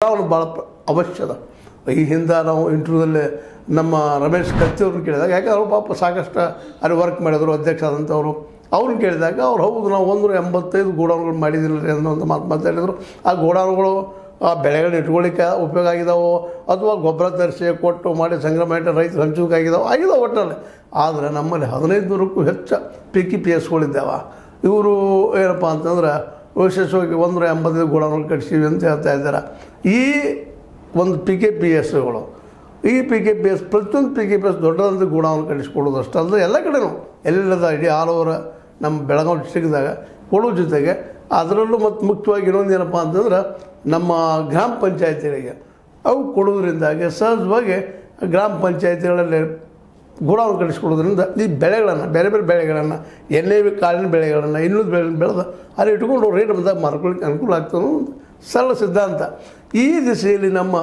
ಅವನು ಭಾಳ ಅವಶ್ಯದ. ಈ ಹಿಂದೆ ನಾವು ಇಂಟರ್ವ್ಯೂದಲ್ಲಿ ನಮ್ಮ ರಮೇಶ್ ಕತ್ತಿ ಅವ್ರನ್ನ ಕೇಳಿದಾಗ, ಯಾಕೆ ಅವರು ಪಾಪ ಸಾಕಷ್ಟು ಅಲ್ಲಿ ವರ್ಕ್ ಮಾಡಿದ್ರು ಅಧ್ಯಕ್ಷ ಆದಂಥವ್ರು, ಅವ್ರನ್ನ ಕೇಳಿದಾಗ ಅವ್ರು ಹೌದು ನಾವು 185 ಗೋಡೌನ್ಗಳು ಮಾಡಿದ್ದಿಲ್ಲ ರೀ ಅನ್ನೋ ಒಂದು ಮಾತಾಡಿದರು. ಆ ಗೋಡೌನ್ಗಳು ಆ ಬೆಳೆಗಳನ್ನ ಇಟ್ಕೊಳ್ಳಿಕ್ಕೆ ಉಪಯೋಗ ಆಗಿದ್ದಾವೋ ಅಥವಾ ಗೊಬ್ಬರ ತರಿಸಿ ಕೊಟ್ಟು ಮಾಡಿ ಸಂಗ್ರಹ ಮಾಡಿ ರೈತರು ಹಂಚೋಕ್ಕಾಗಿದ್ದಾವೆ ಒಟ್ಟಲ್ಲಿ. ಆದರೆ ನಮ್ಮಲ್ಲಿ 1500ಕ್ಕೂ ಹೆಚ್ಚು PKPSಗಳಿದ್ದಾವೆ. ಇವರು ಏನಪ್ಪ ಅಂತಂದ್ರೆ ವಿಶೇಷವಾಗಿ 185 ಗೋಡೌನ್ಗಳು ಕಟ್ಸೀವಿ ಅಂತ ಹೇಳ್ತಾ ಇದ್ದಾರೆ. ಈ ಒಂದು PKPSಗಳು, ಈ PKPS ಪ್ರತಿಯೊಂದು PKPS ದೊಡ್ಡದಂತ ಗೋಡೌನ್ ಕಟ್ಟಿಸ್ಕೊಡೋದು ಅಷ್ಟೇ ಅಲ್ಲದೆ ಎಲ್ಲ ಕಡೆನೂ ಎಲ್ಲೆಲ್ಲದ ಇಡೀ ಆಲ್ ಓವರ್ ನಮ್ಮ ಬೆಳಗಾವಿ ಡಿಸ್ಟ್ರಿಕ್ದಾಗ ಕೊಡೋ ಜೊತೆಗೆ ಅದರಲ್ಲೂ ಮತ್ತು ಮುಖ್ಯವಾಗಿ ಇನ್ನೊಂದು ಏನಪ್ಪ ಅಂತಂದ್ರೆ ನಮ್ಮ ಗ್ರಾಮ ಪಂಚಾಯತಿಗಳಿಗೆ ಅವು ಕೊಡೋದ್ರಿಂದಾಗಿ ಸಹಜವಾಗಿ ಗ್ರಾಮ ಪಂಚಾಯತಿಗಳಲ್ಲಿ ಗೋಡೌನ್ ಕಟ್ಟಿಸ್ಕೊಡೋದ್ರಿಂದ ಈ ಬೆಳೆಗಳನ್ನು ಬೇರೆ ಬೇರೆ ಬೆಳೆಗಳನ್ನು ಎಣ್ಣೆ ಕಾಳಿನ ಬೆಳೆಗಳನ್ನು ಇನ್ನೊಂದು ಬೆಳೆಗಳನ್ನು ಬೆಳೆದು ಅಲ್ಲಿ ಇಟ್ಕೊಂಡು ರೇಟ್ ಬಂದಾಗ ಮಾರ್ಕೊಳ್ಳಿಕ್ಕೆ ಅನುಕೂಲ ಆಗ್ತದೆ ಒಂದು ಸರಳ ಸಿದ್ಧಾಂತ. ಈ ದಿಸೆಯಲ್ಲಿ ನಮ್ಮ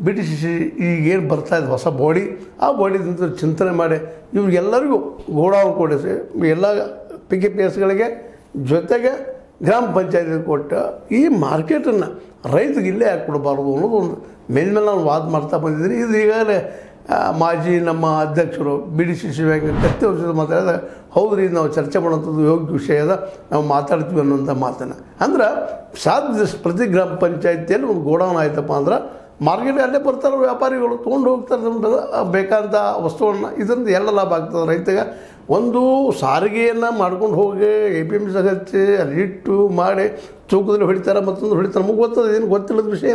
BTCC ಈಗೇನು ಬರ್ತಾಯಿದೆ ಹೊಸ ಬಾಡಿ, ಆ ಬಾಡಿದಿಂದ ಚಿಂತನೆ ಮಾಡಿ ಇವ್ರಿಗೆಲ್ಲರಿಗೂ ಗೋಡೌನ್ ಕೊಡಿಸಿ ಎಲ್ಲ PKPSಗಳಿಗೆ ಜೊತೆಗೆ ಗ್ರಾಮ ಪಂಚಾಯತಿಗೆ ಕೊಟ್ಟು ಈ ಮಾರ್ಕೆಟನ್ನು ರೈತರಿಗೆ ಇಲ್ಲೇ ಯಾಕೆ ಕೊಡಬಾರ್ದು ಅನ್ನೋದು ಒಂದು ಮೇಲ್ಮೇಲೆ ನಾನು ವಾದ ಮಾಡ್ತಾ ಬಂದಿದ್ದೀನಿ. ಇದು ಈಗಾಗಲೇ ಮಾಜಿ ನಮ್ಮ ಅಧ್ಯಕ್ಷರು BTCC ಕತ್ತಿ ಅವ್ರ ಜೊತೆ ಮಾತಾಡಿದಾಗ ಹೌದ್ರಿ ನಾವು ಚರ್ಚೆ ಮಾಡೋಂಥದ್ದು ಯೋಗ್ಯ ವಿಷಯದ ನಾವು ಮಾತಾಡ್ತೀವಿ ಅನ್ನೋಂಥ ಮಾತನ್ನು ಅಂದ್ರೆ ಸಾಧ್ಯ ಪ್ರತಿ ಗ್ರಾಮ ಪಂಚಾಯತಿಯಲ್ಲಿ ಒಂದು ಗೋಡೌನ್ ಆಯ್ತಪ್ಪ ಅಂದ್ರೆ ಮಾರ್ಕೆಟ್ ಅಲ್ಲೇ ಬರ್ತಾರೆ ವ್ಯಾಪಾರಿಗಳು ತೊಗೊಂಡು ಹೋಗ್ತಾರೆ ನಮ್ಗೆ ಬೇಕಾದಂಥ ವಸ್ತುವನ್ನು. ಇದರಿಂದ ಎಲ್ಲ ಲಾಭ ಆಗ್ತದೆ ರೈತಗೆ. ಒಂದು ಸಾರಿಗೆಯನ್ನು ಮಾಡ್ಕೊಂಡು ಹೋಗಿ APMC ಹಚ್ಚಿ ಅಲ್ಲಿ ಇಟ್ಟು ಮಾಡಿ ತೂಕದಲ್ಲಿ ಹೊಡಿತಾರೆ, ಮತ್ತೊಂದು ಹೊಡಿತಾರೆ. ನಮಗೆ ಗೊತ್ತದ ಏನು ಗೊತ್ತಿಲ್ಲದ ವಿಷಯ